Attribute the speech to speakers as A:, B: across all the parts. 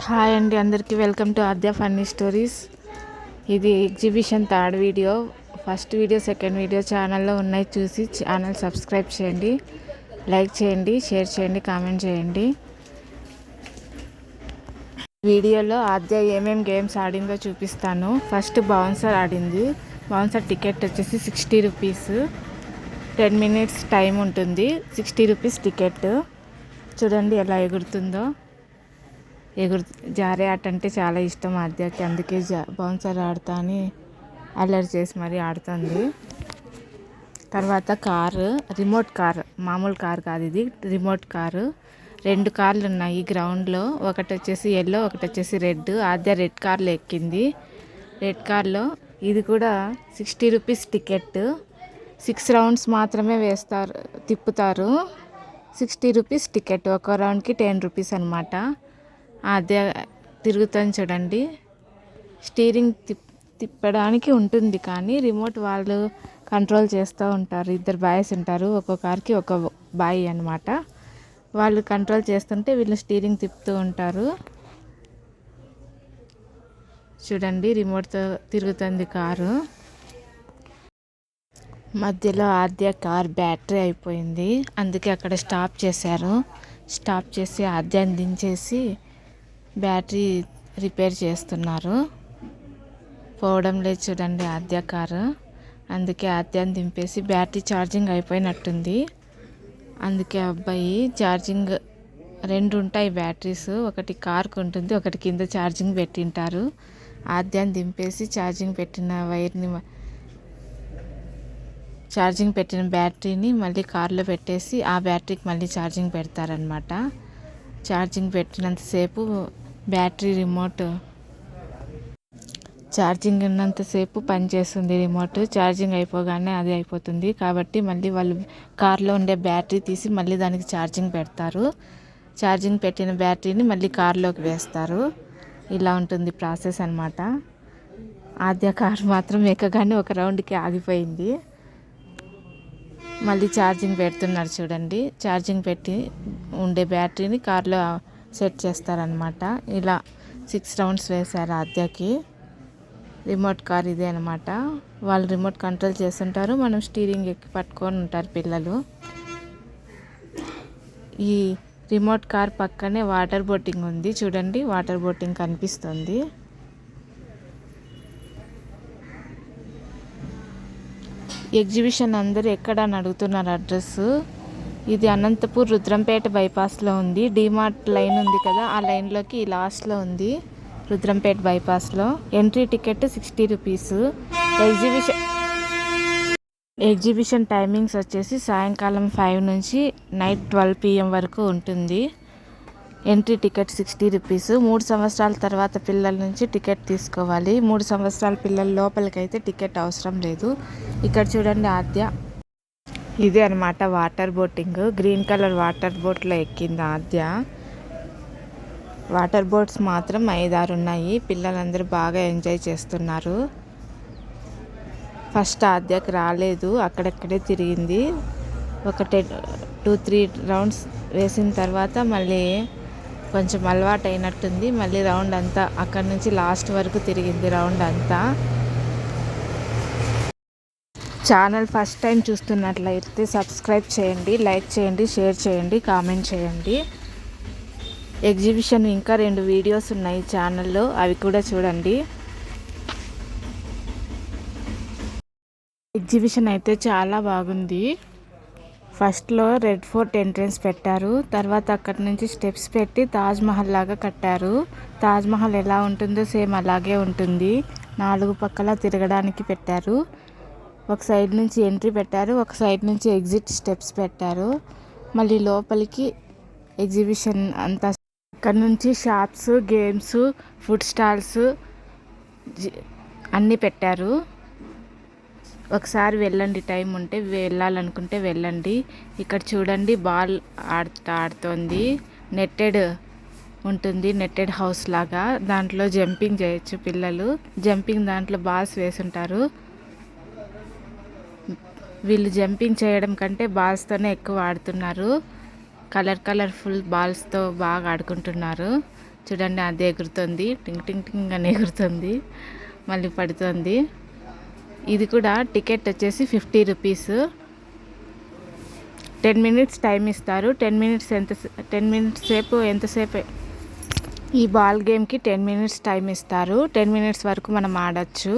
A: Hi అండి, అందరికీ welcome to Adya funny stories. ఇది exhibition third video. First video, second video ఛానల్లో ఉన్నాయి, చూసి ఛానల్ సబ్స్క్రైబ్ చేయండి, లైక్ చేయండి, షేర్ చేయండి, కామెంట్ చేయండి. వీడియోలో ఆద్య ఏమేమి గేమ్స్ ఆడిందో చూపిస్తాను. ఫస్ట్ బౌన్సర్ ఆడింది. బౌన్సర్ టికెట్ వచ్చేసి 60 రూపీస్. 10 మినిట్స్ టైం ఉంటుంది. 60 రూపీస్ టికెట్. చూడండి ఎలా ఎగురుతుందో. జారే ఆట అంటే చాలా ఇష్టం ఆద్యకి, అందుకే బౌన్సర్ ఆడతా అని అల్లరి చేసి మరీ ఆడుతుంది. తర్వాత కారు, రిమోట్ కార్, మామూలు కార్ కాదు ఇది, రిమోట్ కారు. 2 కార్లు ఉన్నాయి గ్రౌండ్లో. ఒకటి వచ్చేసి ఎల్లో, ఒకటి వచ్చేసి రెడ్. ఆద్య రెడ్ కార్లో ఎక్కింది. రెడ్ కార్లో ఇది కూడా 60 రూపీస్ టికెట్. 6 రౌండ్స్ మాత్రమే తిప్పుతారు. 60 రూపీస్ టికెట్. ఒక రౌండ్కి 10 రూపీస్ అనమాట. అదే తిరుగుతుంది చూడండి. స్టీరింగ్ తిప్పడానికి ఉంటుంది, కానీ రిమోట్ వాళ్ళు కంట్రోల్ చేస్తూ ఉంటారు. 2 బాయ్స్ ఉంటారు, ఒక్కో కార్కి ఒక బాయ్ అనమాట. వాళ్ళు కంట్రోల్ చేస్తుంటే వీళ్ళు స్టీరింగ్ తిప్పుతూ ఉంటారు. చూడండి రిమోట్తో తిరుగుతుంది కారు. మధ్యలో ఆద్య కార్ బ్యాటరీ అయిపోయింది, అందుకే అక్కడ స్టాప్ చేశారు. స్టాప్ చేసి ఆద్యాన్ని దించేసి బ్యాటరీ రిపేర్ చేస్తున్నారు. పోవడం లేదు చూడండి ఆద్య కారు. అందుకే ఆద్యాన్ని దింపేసి, బ్యాటరీ ఛార్జింగ్ అయిపోయినట్టుంది. అందుకే అబ్బాయి ఛార్జింగ్ 2 ఉంటాయి బ్యాటరీస్, ఒకటి కార్కు ఉంటుంది, ఒకటి కింద ఛార్జింగ్ పెట్టింటారు. ఆద్యాన్ని దింపేసి ఛార్జింగ్ పెట్టిన బ్యాటరీని మళ్ళీ కార్లో పెట్టేసి ఆ బ్యాటరీకి మళ్ళీ ఛార్జింగ్ పెడతారనమాట. ఛార్జింగ్ పెట్టినంతసేపు బ్యాటరీ రిమోట్ ఛార్జింగ్ ఉన్నంతసేపు పనిచేస్తుంది. రిమోట్ ఛార్జింగ్ అయిపోగానే అది అయిపోతుంది. కాబట్టి మళ్ళీ వాళ్ళు కార్లో ఉండే బ్యాటరీ తీసి మళ్ళీ దానికి ఛార్జింగ్ పెడతారు. ఛార్జింగ్ పెట్టిన బ్యాటరీని మళ్ళీ కార్లోకి వేస్తారు. ఇలా ఉంటుంది ప్రాసెస్ అనమాట. ఆద్య కార్ మాత్రం ఎక్కగానే ఒక రౌండ్కి ఆగిపోయింది. మళ్ళీ ఛార్జింగ్ పెడుతున్నారు చూడండి. ఛార్జింగ్ పెట్టి ఉండే బ్యాటరీని కార్లో సెట్ చేస్తారనమాట. ఇలా 6 రౌండ్స్ వేశారు ఆద్యకి. రిమోట్ కార్ ఇదే అనమాట. వాళ్ళు రిమోట్ కంట్రోల్ చేస్తుంటారు, మనం స్టీరింగ్ ఎక్కి పట్టుకొని ఉంటారు పిల్లలు. ఈ రిమోట్ కార్ పక్కనే వాటర్ బోటింగ్ ఉంది చూడండి. వాటర్ బోటింగ్ కనిపిస్తుంది. ఎగ్జిబిషన్ అందరూ ఎక్కడ అని అడుగుతున్నారు అడ్రస్. ఇది అనంతపూర్ రుద్రంపేట బైపాస్లో ఉంది. డిమార్ట్ లైన్ ఉంది కదా, ఆ లైన్లోకి లాస్ట్లో ఉంది, రుద్రంపేట బైపాస్లో. Entry ticket 60 rupees. Exhibition timings వచ్చేసి సాయంకాలం 5 నుంచి నైట్ 12 PM వరకు ఉంటుంది. Entry ticket 60 rupees. 3 సంవత్సరాల తర్వాత పిల్లల నుంచి టికెట్ తీసుకోవాలి. 3 సంవత్సరాల పిల్లల లోపలికైతే టికెట్ అవసరం లేదు. ఇక్కడ చూడండి ఆద్య, ఇదే అనమాట water boating. Green colour water బోట్లో ఎక్కింది ఆద్య. వాటర్ బోట్స్ మాత్రం 5-6 ఉన్నాయి. పిల్లలందరూ బాగా ఎంజాయ్ చేస్తున్నారు. ఫస్ట్ ఆద్యకి రాలేదు, అక్కడెక్కడే తిరిగింది. ఒక 2-3 రౌండ్స్ వేసిన తర్వాత మళ్ళీ కొంచెం అలవాటు అయినట్టుంది. మళ్ళీ రౌండ్ అంతా అక్కడి నుంచి లాస్ట్ వరకు తిరిగింది రౌండ్ అంతా. ఛానల్ ఫస్ట్ టైం చూస్తున్నట్లయితే సబ్స్క్రైబ్ చేయండి, లైక్ చేయండి, షేర్ చేయండి, కామెంట్ చేయండి. ఎగ్జిబిషన్ ఇంకా 2 వీడియోస్ ఉన్నాయి ఛానల్లో, అవి కూడా చూడండి. ఎగ్జిబిషన్ అయితే చాలా బాగుంది. ఫస్ట్లో రెడ్ ఫోర్ట్ ఎంట్రన్స్ పెట్టారు, తర్వాత అక్కడి నుంచి స్టెప్స్ పెట్టి తాజ్మహల్ లాగా కట్టారు. తాజ్మహల్ ఎలా ఉంటుందో సేమ్ అలాగే ఉంటుంది. 4 పక్కల తిరగడానికి పెట్టారు. ఒక సైడ్ నుంచి ఎంట్రీ పెట్టారు, ఒక సైడ్ నుంచి ఎగ్జిట్ స్టెప్స్ పెట్టారు. మళ్ళీ లోపలికి ఎగ్జిబిషన్ అంతా. అక్కడ నుంచి షాప్స్, గేమ్స్, ఫుడ్ స్టాల్స్ అన్నీ పెట్టారు. ఒకసారి వెళ్ళండి, టైం ఉంటే, వెళ్ళాలనుకుంటే వెళ్ళండి. ఇక్కడ చూడండి బాల్ ఆడుతోంది. నెట్టెడ్ ఉంటుంది, నెట్టెడ్ హౌస్ లాగా. దాంట్లో జంపింగ్ చేయొచ్చు పిల్లలు. జంపింగ్ దాంట్లో బాల్స్ వేసుంటారు. వీళ్ళు జంపింగ్ చేయడం కంటే బాల్స్తోనే ఎక్కువ ఆడుతున్నారు. కలర్ఫుల్ బాల్స్తో బాగా ఆడుకుంటున్నారు. చూడండి అది ఎగురుతుంది, టింగ్ టింగ్ టింగ్ అని ఎగురుతుంది, మళ్ళీ పడుతుంది. ఇది కూడా టికెట్ వచ్చేసి 50 రూపీస్. 10 మినిట్స్ టైం ఇస్తారు. 10 మినిట్స్ సేపు ఎంతసేపు ఈ బాల్ గేమ్కి 10 మినిట్స్ టైం ఇస్తారు. 10 మినిట్స్ వరకు మనం ఆడచ్చు.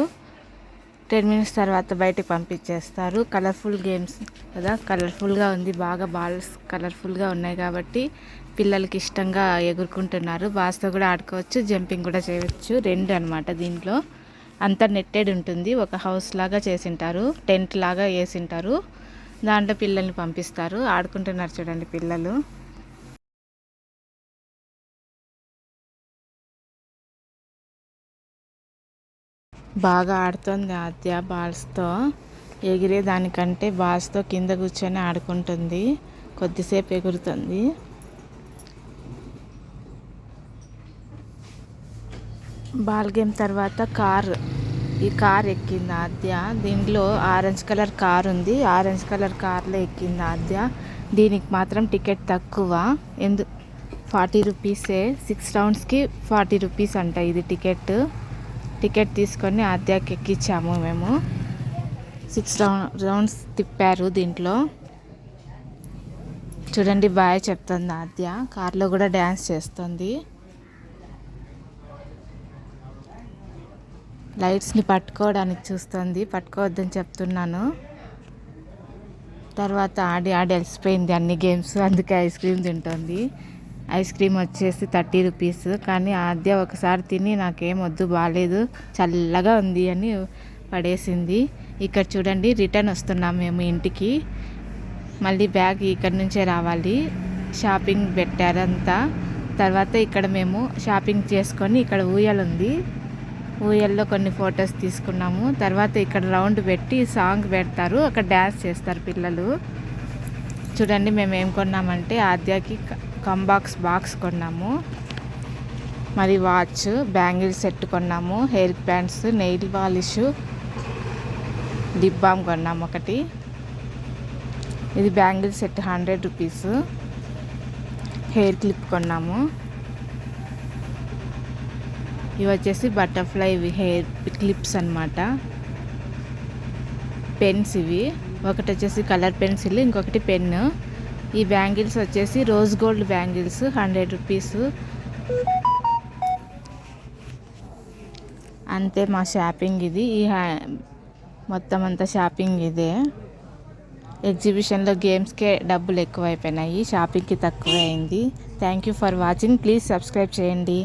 A: 10 మినిట్స్ తర్వాత బయటకు పంపించేస్తారు. కలర్ఫుల్ గేమ్స్ కదా, కలర్ఫుల్గా ఉంది, బాగా బాల్స్ కలర్ఫుల్గా ఉన్నాయి కాబట్టి పిల్లలకి ఇష్టంగా ఎగురుకుంటున్నారు. బాల్స్తో కూడా ఆడుకోవచ్చు, జంపింగ్ కూడా చేయవచ్చు, రెండు అనమాట. దీంట్లో అంతా నెట్టెడ్ ఉంటుంది, ఒక హౌస్ లాగా చేసింటారు, టెంట్ లాగా వేసింటారు, దాంట్లో పిల్లల్ని పంపిస్తారు. ఆడుకుంటున్నారు చూడండి పిల్లలు. బాగా ఆడుతుంది ఆద్య బాల్స్తో. ఎగిరే దానికంటే బాల్స్తో కింద కూర్చొని ఆడుకుంటుంది, కొద్దిసేపు ఎగురుతుంది. బాల్ గేమ్ తర్వాత ఈ కార్ ఎక్కింది ఆద్య. దీంట్లో ఆరెంజ్ కలర్ కార్ ఉంది, ఆరెంజ్ కలర్ కార్లో ఎక్కింది ఆద్య. దీనికి మాత్రం టికెట్ తక్కువ, 40 రూపీసే. 6 రౌండ్స్కి 40 రూపీస్ అంట ఇది టికెట్ తీసుకొని ఆద్యకి ఎక్కించాము మేము. 6 రౌండ్స్ తిప్పారు దీంట్లో. చూడండి బాయ్ చెప్తుంది ఆద్య. కార్లో కూడా డ్యాన్స్ చేస్తుంది. లైట్స్ని పట్టుకోవడానికి చూస్తుంది, పట్టుకోవద్దని చెప్తున్నాను. తర్వాత ఆడి అలసిపోయింది అన్ని గేమ్స్, అందుకే ఐస్ క్రీమ్ తింటుంది. ఐస్ క్రీమ్ వచ్చేసి 30 రూపీస్. కానీ ఆద్య ఒకసారి తిని నాకేం వద్దు, బాగాలేదు, చల్లగా ఉంది అని పడేసింది. ఇక్కడ చూడండి రిటర్న్ వస్తున్నాం మేము ఇంటికి. మళ్ళీ బ్యాగ్ ఇక్కడ నుంచే రావాలి. షాపింగ్ పెట్టారంతా. తర్వాత ఇక్కడ మేము షాపింగ్ చేసుకొని ఇక్కడ ఊయల ఉంది, ఊయల్లో కొన్ని ఫొటోస్ తీసుకున్నాము. తర్వాత ఇక్కడ రౌండ్ పెట్టి సాంగ్ పెడతారు, అక్కడ డ్యాన్స్ చేస్తారు పిల్లలు. చూడండి మేము ఏం కొన్నామంటే ఆద్యకి బాక్స్ కొన్నాము, మరి వాచ్, బ్యాంగిల్ సెట్ కొన్నాము, hair bands, nail polish, lip balm కొన్నాము ఒకటి. ఇది bangle set 100 rupees. Hair clip కొన్నాము. ఇవి వచ్చేసి బటర్ఫ్లై హెయిర్ క్లిప్స్ అన్నమాట. పెన్స్ ఇవి, ఒకటి వచ్చేసి కలర్ పెన్సిల్, ఇంకొకటి పెన్ను. ఈ బ్యాంగిల్స్ వచ్చేసి రోజ్ గోల్డ్ బ్యాంగిల్స్ 100 రూపీస్. అంతే మా షాపింగ్ ఇది. మొత్తం అంతా షాపింగ్ ఇదే. ఎగ్జిబిషన్లో గేమ్స్కే డబ్బులు ఎక్కువైపోయినాయి, షాపింగ్కి తక్కువ అయింది. Thank you for watching. Please subscribe చేయండి.